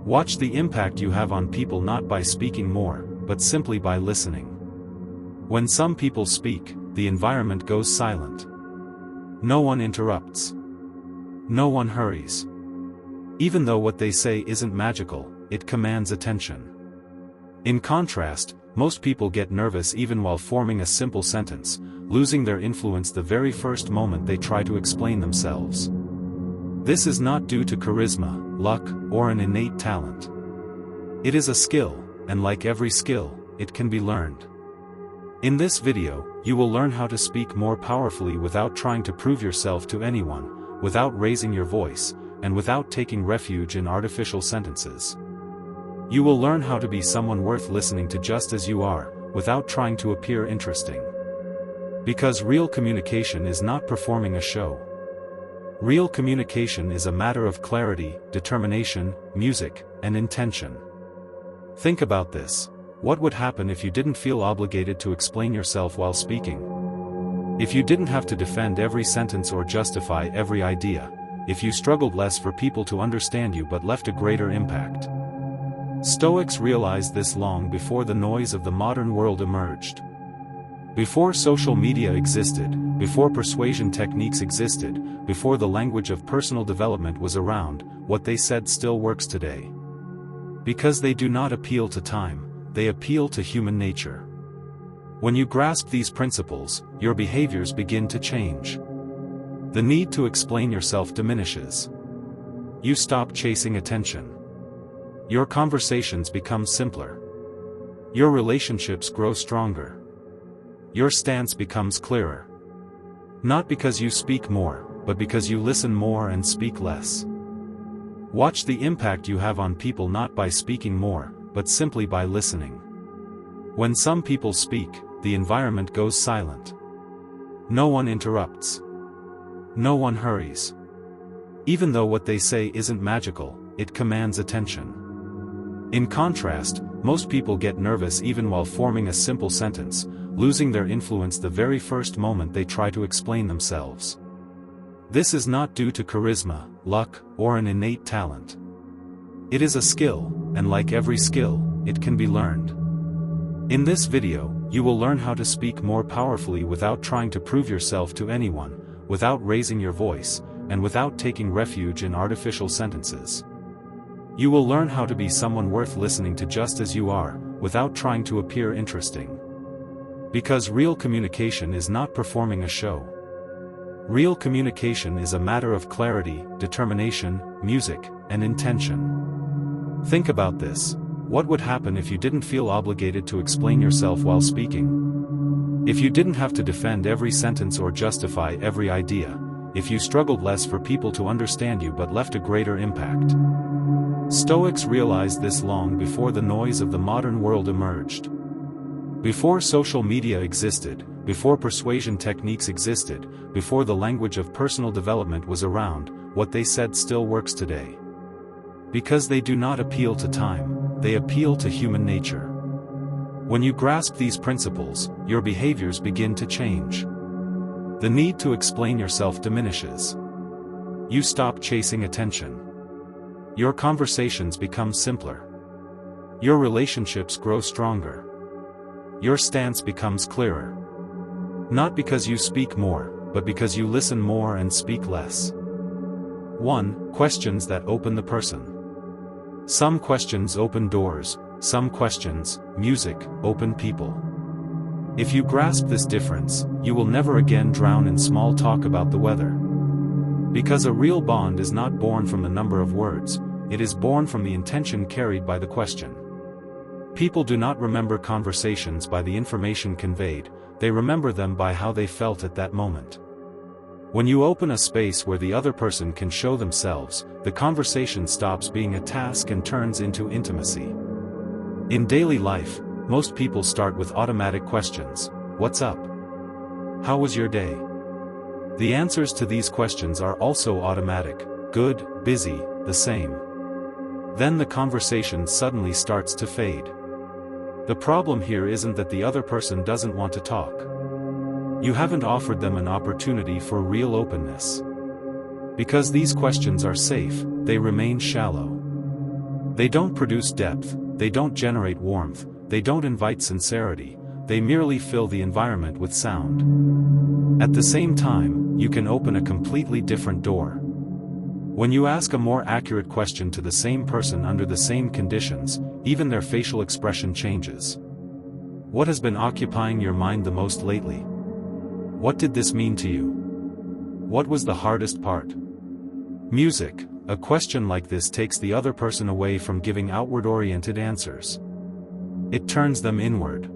Watch the impact you have on people not by speaking more, but simply by listening. When some people speak, the environment goes silent. No one interrupts. No one hurries. Even though what they say isn't magical, it commands attention. In contrast, most people get nervous even while forming a simple sentence, losing their influence the very first moment they try to explain themselves. This is not due to charisma, luck, or an innate talent. It is a skill, and like every skill, it can be learned. In this video, you will learn how to speak more powerfully without trying to prove yourself to anyone, without raising your voice, and without taking refuge in artificial sentences. You will learn how to be someone worth listening to just as you are, without trying to appear interesting. Because real communication is not performing a show. Real communication is a matter of clarity, determination, music, and intention. Think about this. What would happen if you didn't feel obligated to explain yourself while speaking? If you didn't have to defend every sentence or justify every idea, if you struggled less for people to understand you but left a greater impact. Stoics realized this long before the noise of the modern world emerged. Before social media existed, before persuasion techniques existed, before the language of personal development was around, what they said still works today. Because they do not appeal to time, they appeal to human nature. When you grasp these principles, your behaviors begin to change. The need to explain yourself diminishes. You stop chasing attention. Your conversations become simpler. Your relationships grow stronger. Your stance becomes clearer. Not because you speak more, but because you listen more and speak less. Watch the impact you have on people not by speaking more, but simply by listening. When some people speak, the environment goes silent. No one interrupts. No one hurries. Even though what they say isn't magical, it commands attention. In contrast, most people get nervous even while forming a simple sentence, losing their influence the very first moment they try to explain themselves. This is not due to charisma, luck, or an innate talent. It is a skill, and like every skill, it can be learned. In this video, you will learn how to speak more powerfully without trying to prove yourself to anyone, without raising your voice, and without taking refuge in artificial sentences. You will learn how to be someone worth listening to just as you are, without trying to appear interesting. Because real communication is not performing a show. Real communication is a matter of clarity, determination, music, and intention. Think about this. What would happen if you didn't feel obligated to explain yourself while speaking? If you didn't have to defend every sentence or justify every idea, if you struggled less for people to understand you but left a greater impact. Stoics realized this long before the noise of the modern world emerged. Before social media existed, before persuasion techniques existed, before the language of personal development was around, what they said still works today. Because they do not appeal to time, they appeal to human nature. When you grasp these principles, your behaviors begin to change. The need to explain yourself diminishes. You stop chasing attention. Your conversations become simpler. Your relationships grow stronger. Your stance becomes clearer. Not because you speak more, but because you listen more and speak less. 1. Questions that open the person. Some questions open doors, some questions, music, open people. If you grasp this difference, you will never again drown in small talk about the weather. Because a real bond is not born from the number of words, it is born from the intention carried by the question. People do not remember conversations by the information conveyed, they remember them by how they felt at that moment. When you open a space where the other person can show themselves, the conversation stops being a task and turns into intimacy. In daily life, most people start with automatic questions. What's up? How was your day? The answers to these questions are also automatic. Good, busy, the same. Then the conversation suddenly starts to fade. The problem here isn't that the other person doesn't want to talk. You haven't offered them an opportunity for real openness. Because these questions are safe, they remain shallow. They don't produce depth, they don't generate warmth, they don't invite sincerity, they merely fill the environment with sound. At the same time, you can open a completely different door. When you ask a more accurate question to the same person under the same conditions, even their facial expression changes. What has been occupying your mind the most lately? What did this mean to you? What was the hardest part? Music. A question like this takes the other person away from giving outward-oriented answers. It turns them inward.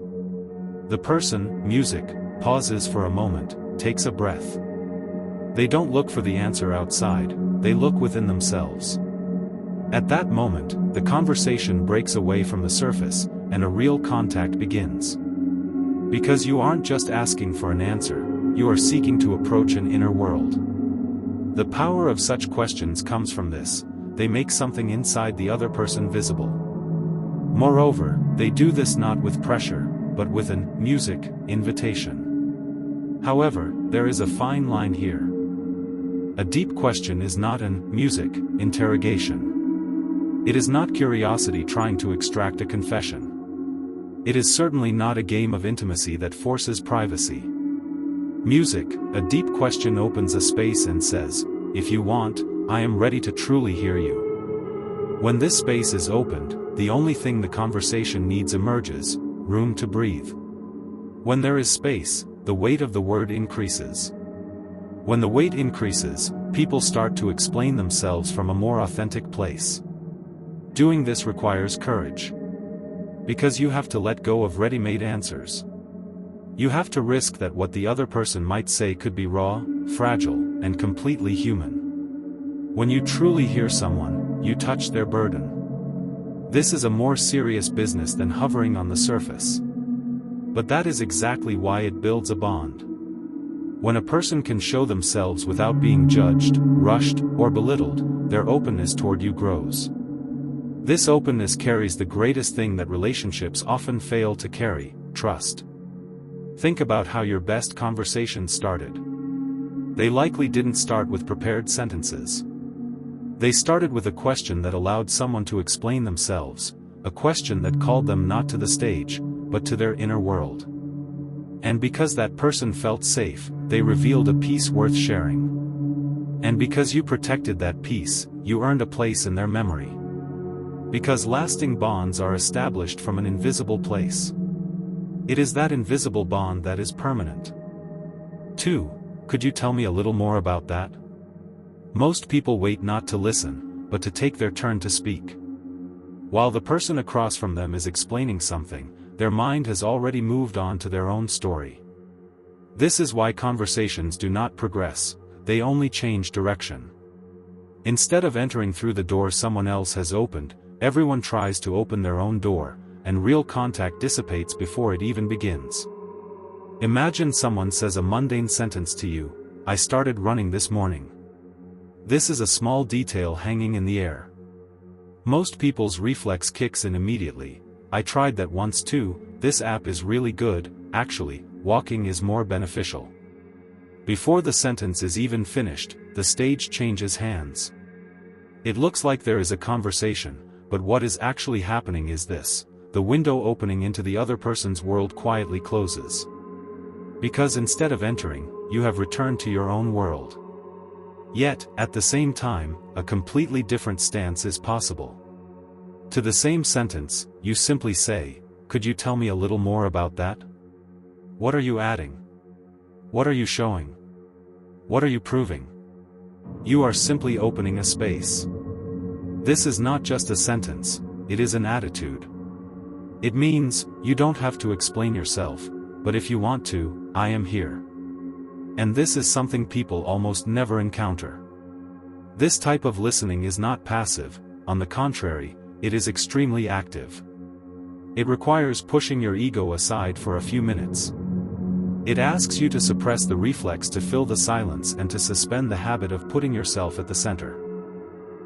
The person, music, pauses for a moment, takes a breath. They don't look for the answer outside, they look within themselves. At that moment, the conversation breaks away from the surface, and a real contact begins. Because you aren't just asking for an answer, you are seeking to approach an inner world. The power of such questions comes from this: they make something inside the other person visible. Moreover, they do this not with pressure, but with an music invitation. However, there is a fine line here. A deep question is not an music interrogation. It is not curiosity trying to extract a confession. It is certainly not a game of intimacy that forces privacy. Music, a deep question, opens a space and says, "If you want, I am ready to truly hear you." When this space is opened, the only thing the conversation needs emerges: room to breathe. When there is space, the weight of the word increases. When the weight increases, people start to explain themselves from a more authentic place. Doing this requires courage. Because you have to let go of ready-made answers. You have to risk that what the other person might say could be raw, fragile, and completely human. When you truly hear someone, you touch their burden. This is a more serious business than hovering on the surface. But that is exactly why it builds a bond. When a person can show themselves without being judged, rushed, or belittled, their openness toward you grows. This openness carries the greatest thing that relationships often fail to carry: trust. Think about how your best conversations started. They likely didn't start with prepared sentences. They started with a question that allowed someone to explain themselves, a question that called them not to the stage, but to their inner world. And because that person felt safe, they revealed a piece worth sharing. And because you protected that piece, you earned a place in their memory. Because lasting bonds are established from an invisible place. It is that invisible bond that is permanent. 2. Could you tell me a little more about that? Most people wait not to listen, but to take their turn to speak. While the person across from them is explaining something, their mind has already moved on to their own story. This is why conversations do not progress, they only change direction. Instead of entering through the door someone else has opened, everyone tries to open their own door, and real contact dissipates before it even begins. Imagine someone says a mundane sentence to you: "I started running this morning." This is a small detail hanging in the air. Most people's reflex kicks in immediately: "I tried that once too, this app is really good, actually, walking is more beneficial." Before the sentence is even finished, the stage changes hands. It looks like there is a conversation, but what is actually happening is this: the window opening into the other person's world quietly closes. Because instead of entering, you have returned to your own world. Yet, at the same time, a completely different stance is possible. To the same sentence, you simply say, "Could you tell me a little more about that?" What are you adding? What are you showing? What are you proving? You are simply opening a space. This is not just a sentence, it is an attitude. It means, you don't have to explain yourself, but if you want to, I am here. And this is something people almost never encounter. This type of listening is not passive, on the contrary, it is extremely active. It requires pushing your ego aside for a few minutes. It asks you to suppress the reflex to fill the silence and to suspend the habit of putting yourself at the center.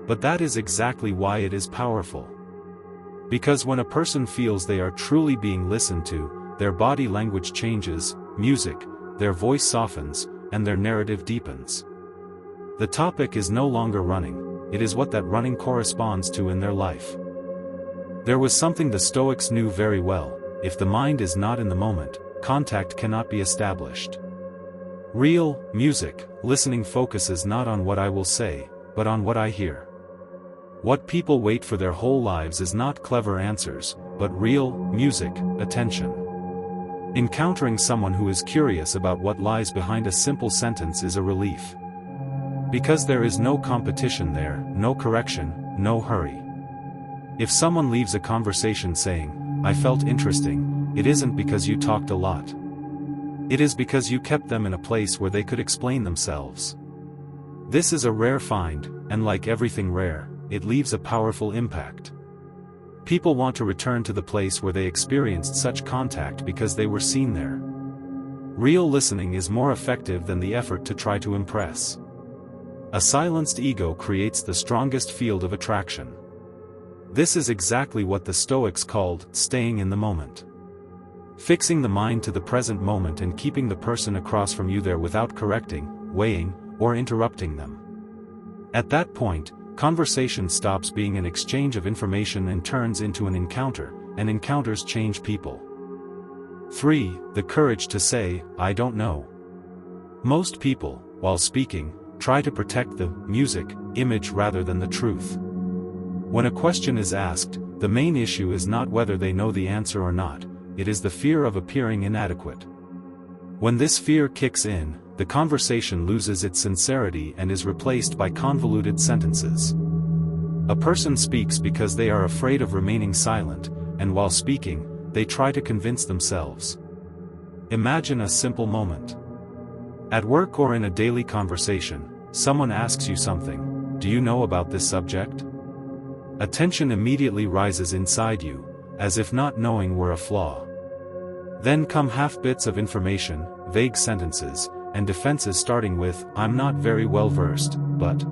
But that is exactly why it is powerful. Because when a person feels they are truly being listened to, their body language changes, music, their voice softens, and their narrative deepens. The topic is no longer running, it is what that running corresponds to in their life. There was something the Stoics knew very well: if the mind is not in the moment, contact cannot be established. Real music listening focuses not on what I will say, but on what I hear. What people wait for their whole lives is not clever answers, but real music attention. Encountering someone who is curious about what lies behind a simple sentence is a relief. Because there is no competition there, no correction, no hurry. If someone leaves a conversation saying, "I felt interesting," it isn't because you talked a lot. It is because you kept them in a place where they could explain themselves. This is a rare find, and like everything rare, it leaves a powerful impact. People want to return to the place where they experienced such contact because they were seen there. Real listening is more effective than the effort to try to impress. A silenced ego creates the strongest field of attraction. This is exactly what the Stoics called staying in the moment. Fixing the mind to the present moment and keeping the person across from you there without correcting, weighing, or interrupting them. At that point, conversation stops being an exchange of information and turns into an encounter, and encounters change people. 3. The courage to say, "I don't know." Most people, while speaking, try to protect the music image rather than the truth. When a question is asked, the main issue is not whether they know the answer or not, it is the fear of appearing inadequate. When this fear kicks in, the conversation loses its sincerity and is replaced by convoluted sentences. A person speaks because they are afraid of remaining silent, and while speaking, they try to convince themselves. Imagine a simple moment. At work or in a daily conversation, someone asks you something. "Do you know about this subject?" Attention immediately rises inside you, as if not knowing were a flaw. Then come half bits of information, vague sentences, and defenses starting with, "I'm not very well versed, but..."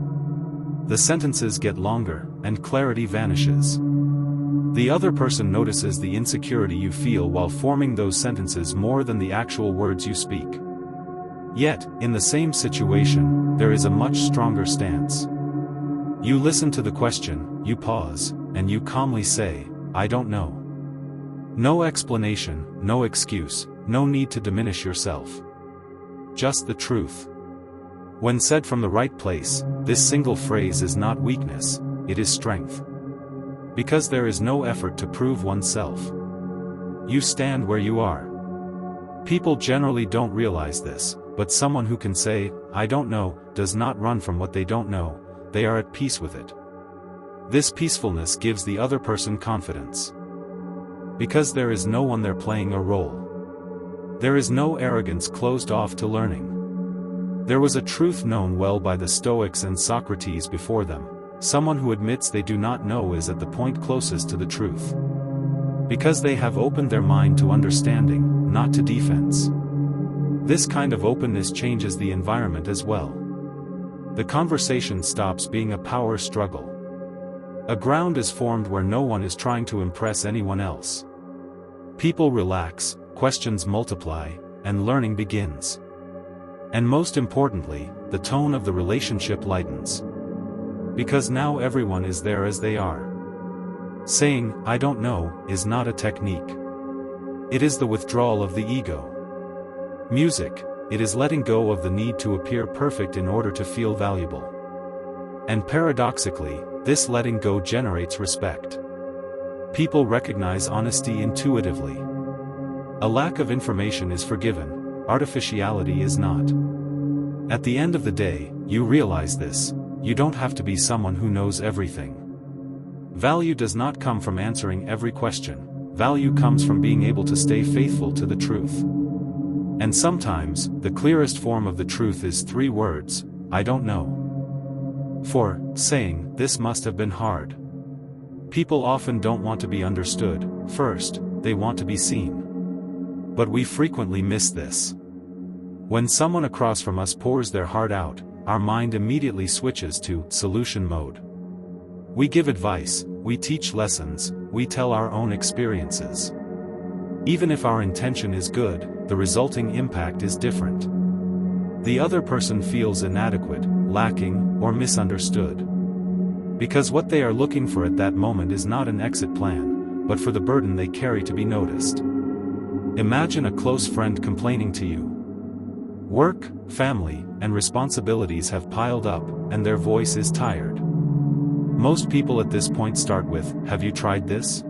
The sentences get longer, and clarity vanishes. The other person notices the insecurity you feel while forming those sentences more than the actual words you speak. Yet, in the same situation, there is a much stronger stance. You listen to the question, you pause, and you calmly say, "I don't know." No explanation, no excuse, no need to diminish yourself. Just the truth. When said from the right place, this single phrase is not weakness, it is strength. Because there is no effort to prove oneself. You stand where you are. People generally don't realize this, but someone who can say, "I don't know," does not run from what they don't know, they are at peace with it. This peacefulness gives the other person confidence. Because there is no one there playing a role. There is no arrogance closed off to learning. There was a truth known well by the Stoics and Socrates before them: someone who admits they do not know is at the point closest to the truth. Because they have opened their mind to understanding, not to defense. This kind of openness changes the environment as well. The conversation stops being a power struggle. A ground is formed where no one is trying to impress anyone else. People relax, questions multiply, and learning begins. And most importantly, the tone of the relationship lightens. Because now everyone is there as they are. Saying, "I don't know," is not a technique. It is the withdrawal of the ego. Music, it is letting go of the need to appear perfect in order to feel valuable. And paradoxically, this letting go generates respect. People recognize honesty intuitively. A lack of information is forgiven, artificiality is not. At the end of the day, you realize this: you don't have to be someone who knows everything. Value does not come from answering every question, value comes from being able to stay faithful to the truth. And sometimes, the clearest form of the truth is 3 words: "I don't know." For, saying, "This must have been hard." People often don't want to be understood, first, they want to be seen. But we frequently miss this. When someone across from us pours their heart out, our mind immediately switches to solution mode. We give advice, we teach lessons, we tell our own experiences. Even if our intention is good, the resulting impact is different. The other person feels inadequate, lacking, or misunderstood. Because what they are looking for at that moment is not an exit plan, but for the burden they carry to be noticed. Imagine a close friend complaining to you. Work, family, and responsibilities have piled up, and their voice is tired. Most people at this point start with, "Have you tried this?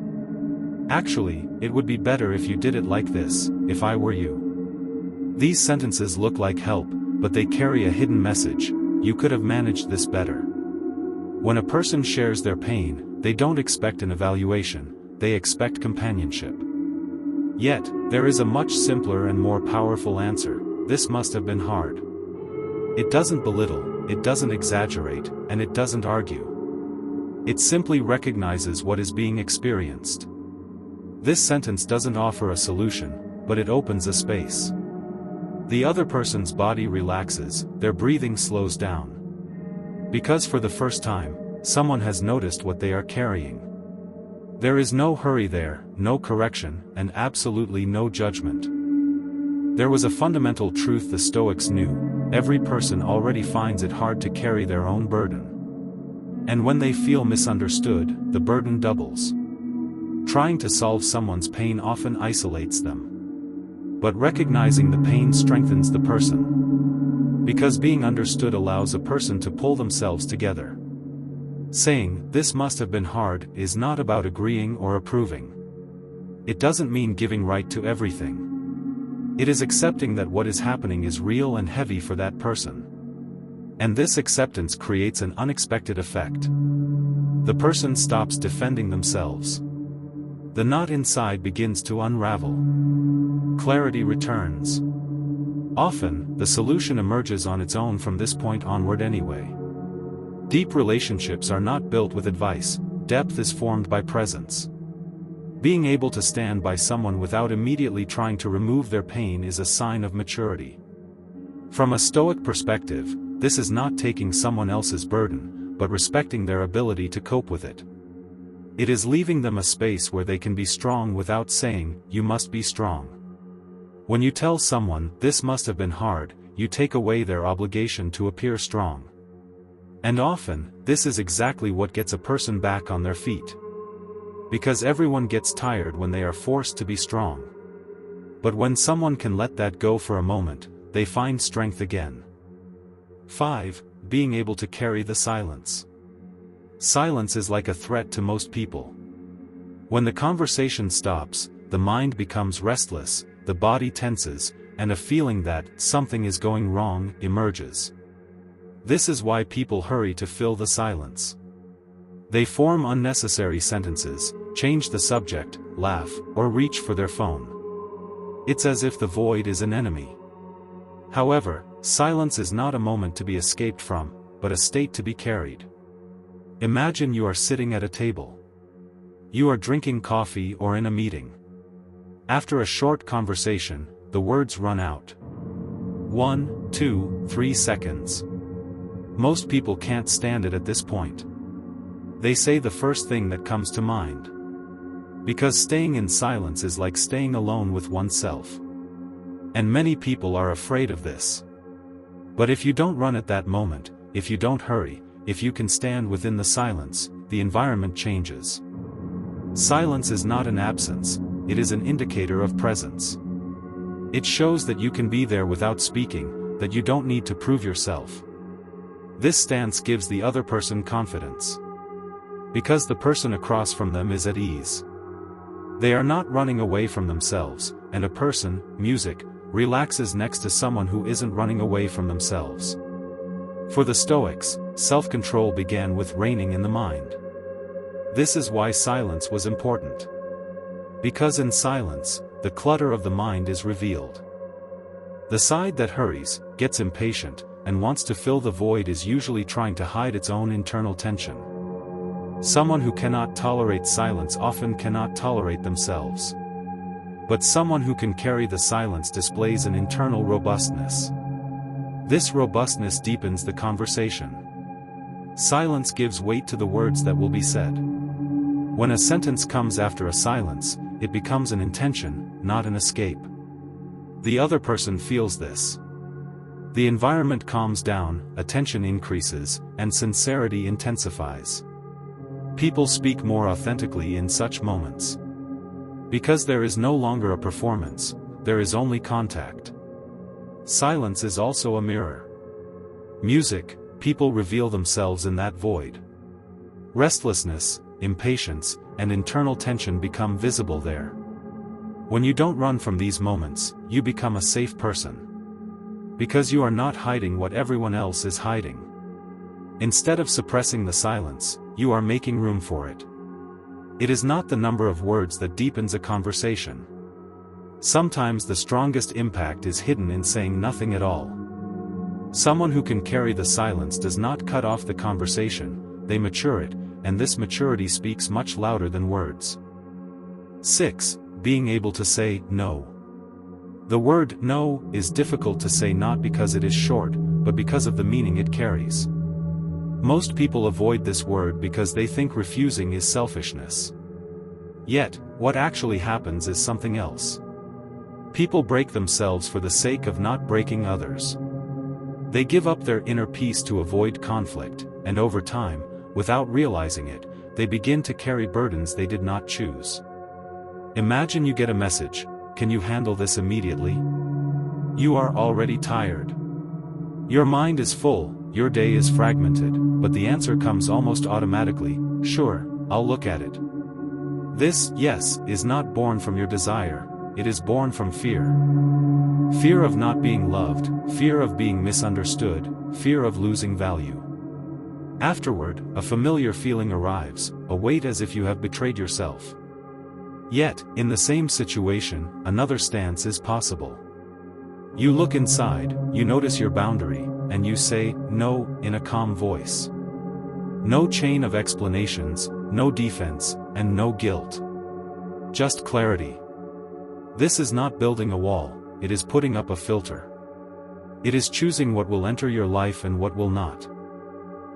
Actually, it would be better if you did it like this, if I were you." These sentences look like help, but they carry a hidden message: you could have managed this better. When a person shares their pain, they don't expect an evaluation, they expect companionship. Yet, there is a much simpler and more powerful answer: this must have been hard. It doesn't belittle, it doesn't exaggerate, and it doesn't argue. It simply recognizes what is being experienced. This sentence doesn't offer a solution, but it opens a space. The other person's body relaxes, their breathing slows down. Because for the first time, someone has noticed what they are carrying. There is no hurry there, no correction, and absolutely no judgment. There was a fundamental truth the Stoics knew: every person already finds it hard to carry their own burden. And when they feel misunderstood, the burden doubles. Trying to solve someone's pain often isolates them. But recognizing the pain strengthens the person. Because being understood allows a person to pull themselves together. Saying, "This must have been hard," is not about agreeing or approving. It doesn't mean giving right to everything. It is accepting that what is happening is real and heavy for that person. And this acceptance creates an unexpected effect. The person stops defending themselves. The knot inside begins to unravel. Clarity returns. Often, the solution emerges on its own from this point onward anyway. Deep relationships are not built with advice, depth is formed by presence. Being able to stand by someone without immediately trying to remove their pain is a sign of maturity. From a Stoic perspective, this is not taking someone else's burden, but respecting their ability to cope with it. It is leaving them a space where they can be strong without saying, "You must be strong." When you tell someone, "This must have been hard," you take away their obligation to appear strong. And often, this is exactly what gets a person back on their feet. Because everyone gets tired when they are forced to be strong. But when someone can let that go for a moment, they find strength again. 5. Being able to carry the silence. Silence is like a threat to most people. When the conversation stops, the mind becomes restless, the body tenses, and a feeling that something is going wrong emerges. This is why people hurry to fill the silence. They form unnecessary sentences, change the subject, laugh, or reach for their phone. It's as if the void is an enemy. However, silence is not a moment to be escaped from, but a state to be carried. Imagine you are sitting at a table. You are drinking coffee or in a meeting. After a short conversation, the words run out. 1, 2, 3 seconds. Most people can't stand it at this point. They say the first thing that comes to mind. Because staying in silence is like staying alone with oneself. And many people are afraid of this. But if you don't run at that moment, if you don't hurry, if you can stand within the silence, the environment changes. Silence is not an absence, it is an indicator of presence. It shows that you can be there without speaking, that you don't need to prove yourself. This stance gives the other person confidence. Because the person across from them is at ease. They are not running away from themselves, and a person, music, relaxes next to someone who isn't running away from themselves. For the Stoics, self-control began with reigning in the mind. This is why silence was important. Because in silence, the clutter of the mind is revealed. The side that hurries, gets impatient, and wants to fill the void is usually trying to hide its own internal tension. Someone who cannot tolerate silence often cannot tolerate themselves. But someone who can carry the silence displays an internal robustness. This robustness deepens the conversation. Silence gives weight to the words that will be said. When a sentence comes after a silence, it becomes an intention, not an escape. The other person feels this. The environment calms down, attention increases, and sincerity intensifies. People speak more authentically in such moments. Because there is no longer a performance, there is only contact. Silence is also a mirror. Music, people reveal themselves in that void. Restlessness, impatience, and internal tension become visible there. When you don't run from these moments, you become a safe person. Because you are not hiding what everyone else is hiding. Instead of suppressing the silence, you are making room for it. It is not the number of words that deepens a conversation. Sometimes the strongest impact is hidden in saying nothing at all. Someone who can carry the silence does not cut off the conversation, they mature it, and this maturity speaks much louder than words. 6. Being able to say no. The word no is difficult to say not because it is short, but because of the meaning it carries. Most people avoid this word because they think refusing is selfishness. Yet, what actually happens is something else. People break themselves for the sake of not breaking others. They give up their inner peace to avoid conflict, and over time, without realizing it, they begin to carry burdens they did not choose. Imagine you get a message, "Can you handle this immediately?" You are already tired. Your mind is full, your day is fragmented, but the answer comes almost automatically, "Sure, I'll look at it." This "yes" is not born from your desire, it is born from fear. Fear of not being loved, fear of being misunderstood, fear of losing value. Afterward, a familiar feeling arrives, a weight as if you have betrayed yourself. Yet, in the same situation, another stance is possible. You look inside, you notice your boundary, and you say no in a calm voice. No chain of explanations, no defense, and no guilt. Just clarity. This is not building a wall, it is putting up a filter. It is choosing what will enter your life and what will not.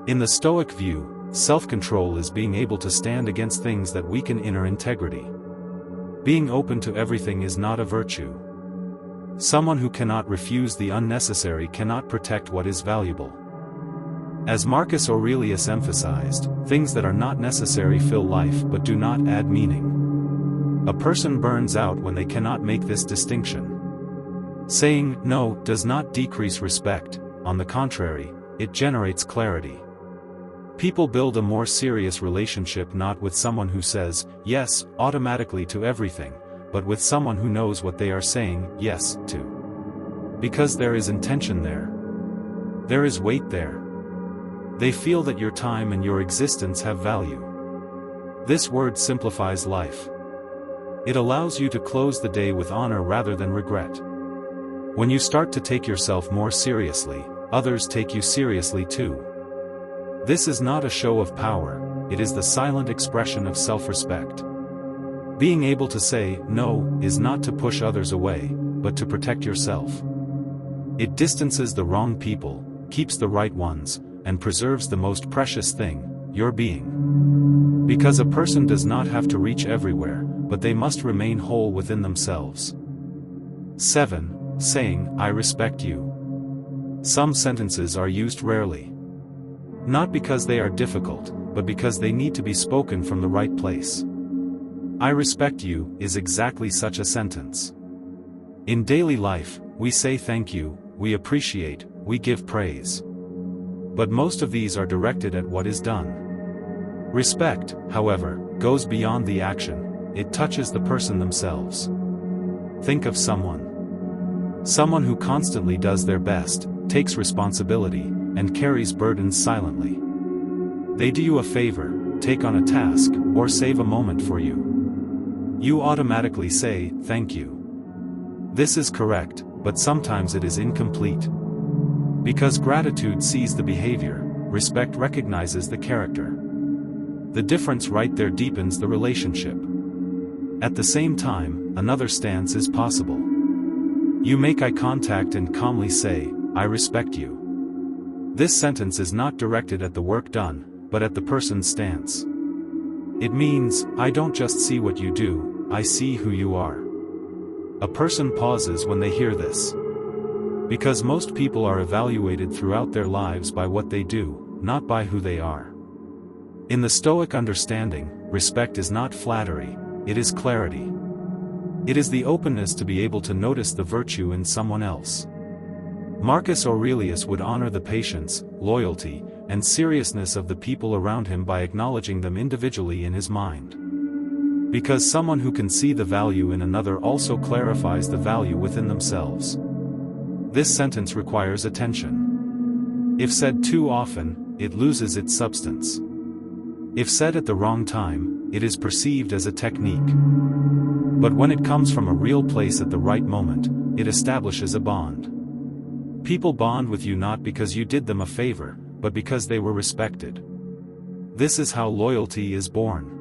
In the Stoic view, self-control is being able to stand against things that weaken inner integrity. Being open to everything is not a virtue. Someone who cannot refuse the unnecessary cannot protect what is valuable. As Marcus Aurelius emphasized, things that are not necessary fill life but do not add meaning. A person burns out when they cannot make this distinction. Saying no does not decrease respect, on the contrary, it generates clarity. People build a more serious relationship not with someone who says yes automatically to everything, but with someone who knows what they are saying yes to. Because there is intention there. There is weight there. They feel that your time and your existence have value. This word simplifies life. It allows you to close the day with honor rather than regret. When you start to take yourself more seriously, others take you seriously too. This is not a show of power, it is the silent expression of self-respect. Being able to say no is not to push others away, but to protect yourself. It distances the wrong people, keeps the right ones, and preserves the most precious thing, your being. Because a person does not have to reach everywhere, but they must remain whole within themselves. 7. Saying, "I respect you." Some sentences are used rarely. Not because they are difficult, but because they need to be spoken from the right place. "I respect you" is exactly such a sentence. In daily life, we say thank you, we appreciate, we give praise. But most of these are directed at what is done. Respect, however, goes beyond the action, it touches the person themselves. Think of someone. Someone who constantly does their best, takes responsibility, and carries burdens silently. They do you a favor, take on a task, or save a moment for you. You automatically say, "Thank you." This is correct, but sometimes it is incomplete. Because gratitude sees the behavior, respect recognizes the character. The difference right there deepens the relationship. At the same time, another stance is possible. You make eye contact and calmly say, "I respect you." This sentence is not directed at the work done, but at the person's stance. It means, I don't just see what you do, I see who you are. A person pauses when they hear this. Because most people are evaluated throughout their lives by what they do, not by who they are. In the Stoic understanding, respect is not flattery, it is clarity. It is the openness to be able to notice the virtue in someone else. Marcus Aurelius would honor the patience, loyalty, and seriousness of the people around him by acknowledging them individually in his mind. Because someone who can see the value in another also clarifies the value within themselves. This sentence requires attention. If said too often, it loses its substance. If said at the wrong time, it is perceived as a technique. But when it comes from a real place at the right moment, it establishes a bond. People bond with you not because you did them a favor, but because they were respected. This is how loyalty is born.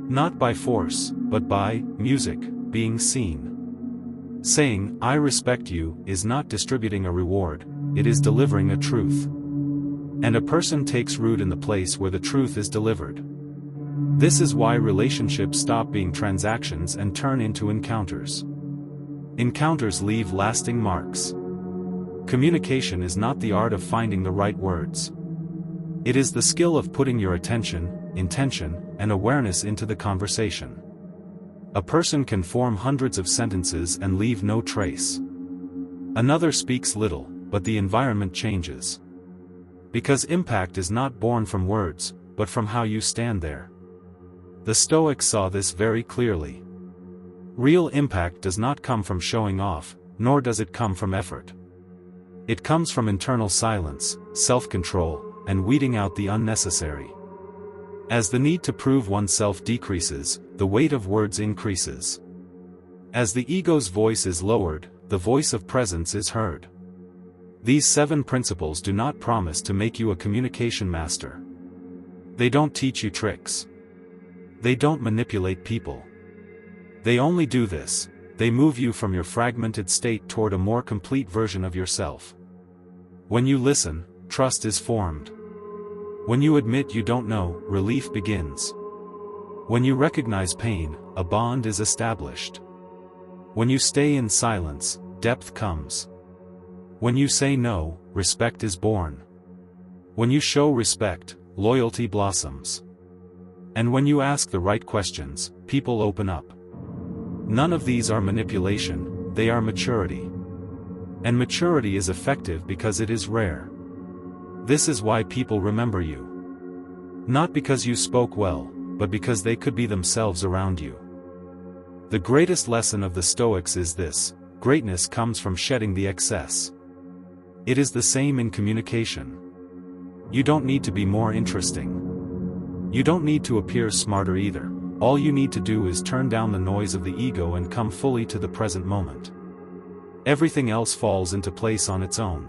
Not by force, but by music, being seen. Saying, "I respect you," is not distributing a reward, it is delivering a truth. And a person takes root in the place where the truth is delivered. This is why relationships stop being transactions and turn into encounters. Encounters leave lasting marks. Communication is not the art of finding the right words. It is the skill of putting your attention, intention, and awareness into the conversation. A person can form hundreds of sentences and leave no trace. Another speaks little, but the environment changes. Because impact is not born from words, but from how you stand there. The Stoics saw this very clearly. Real impact does not come from showing off, nor does it come from effort. It comes from internal silence, self-control, and weeding out the unnecessary. As the need to prove oneself decreases, the weight of words increases. As the ego's voice is lowered, the voice of presence is heard. These 7 principles do not promise to make you a communication master. They don't teach you tricks. They don't manipulate people. They only do this: they move you from your fragmented state toward a more complete version of yourself. When you listen, trust is formed. When you admit you don't know, relief begins. When you recognize pain, a bond is established. When you stay in silence, depth comes. When you say no, respect is born. When you show respect, loyalty blossoms. And when you ask the right questions, people open up. None of these are manipulation, they are maturity. And maturity is effective because it is rare. This is why people remember you. Not because you spoke well, but because they could be themselves around you. The greatest lesson of the Stoics is this: greatness comes from shedding the excess. It is the same in communication. You don't need to be more interesting. You don't need to appear smarter either. All you need to do is turn down the noise of the ego and come fully to the present moment. Everything else falls into place on its own.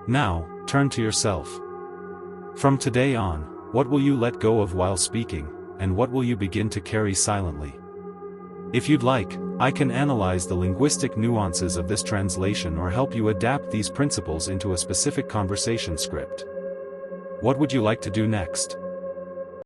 Now, turn to yourself. From today on, what will you let go of while speaking, and what will you begin to carry silently? If you'd like, I can analyze the linguistic nuances of this translation or help you adapt these principles into a specific conversation script. What would you like to do next?